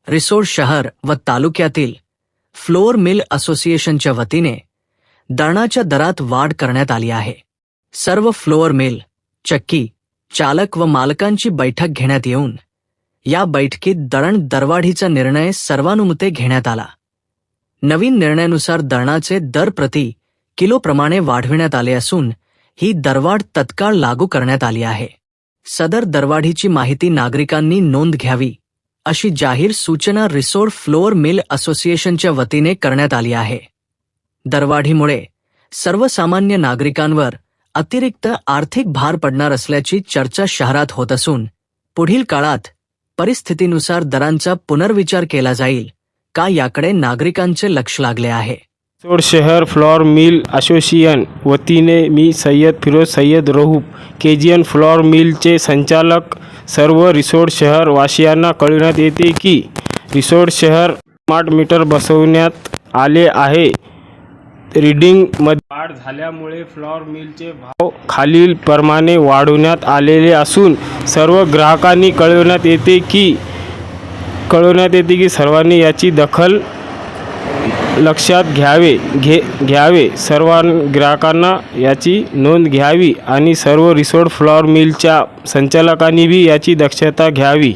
रिसोड शहर व तालुक्यातील फ्लोअर मिल असोसिएशनच्या वतीने दळणाच्या दरात वाढ करण्यात आली आहे। सर्व फ्लोअर मिल, चक्की चालक व मालकांची बैठक घेण्यात येऊन या बैठकीत दळण दरवाढीचा निर्णय सर्वानुमते घेण्यात आला। नवीन निर्णयानुसार दळणाचे दर प्रति किलोप्रमाणे वाढविण्यात आले असून ही दरवाढ तत्काळ लागू करण्यात आली आहे। सदर दरवाढीची माहिती नागरिकांनी नोंद घ्यावी अशी जाहीर सूचना रिसोड फ्लोअर मिल असोसिएशनच्या वतीने करण्यात आली आहे। दरवाढीमुळे सर्वसामान्य नागरिकांवर अतिरिक्त आर्थिक भार पडणार असल्याची चर्चा शहरात होत असून पुढील काळात परिस्थितीनुसार दरांचा पुनर्विचार केला जाईल का याकडे नागरिकांचे लक्ष लागले आहे। रिसोड शहर फ्लोअर मिल असोसिएशन वतीने मी सय्यद फिरोज सय्यद रऊफ केजीएन फ्लोअर मिलचे संचालक सर्व रिसोड शहर वासियांना कळविण्यात येते की रिसोड शहर स्मार्ट मीटर बसवण्यात आले आहे। रीडिंगमध्ये वाढ झाल्यामुळे फ्लोअर मिलचे भाव खालील प्रमाणे वाढवण्यात आलेले असून सर्व ग्राहकांनी कळविण्यात येते की सर्वांनी याची दखल लक्षात घ्यावे। सर्व ग्राहकांना याची नोंद घ्यावी आणि सर्व रिसोड फ्लोअर मिलच्या संचालकांनी भी याची दक्षता घ्यावी।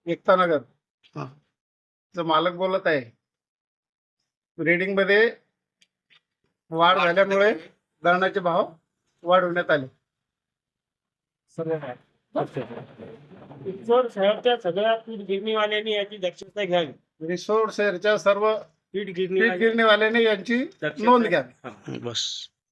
एकता नगर जो मालक बोलत आहे, रीडिंग मध्ये वाढ झाल्यामुळे दळणाचे भाव वाढवण्यात आले। रिसोड शहरच्या सगळ्या पीठ गिरणीवाल्यांनी याची दक्षता घ्यावी। रिसोड शहरच्या सर्व पीठ गिरणीवाल्यांनी यांची नोंद घ्यावी। बस।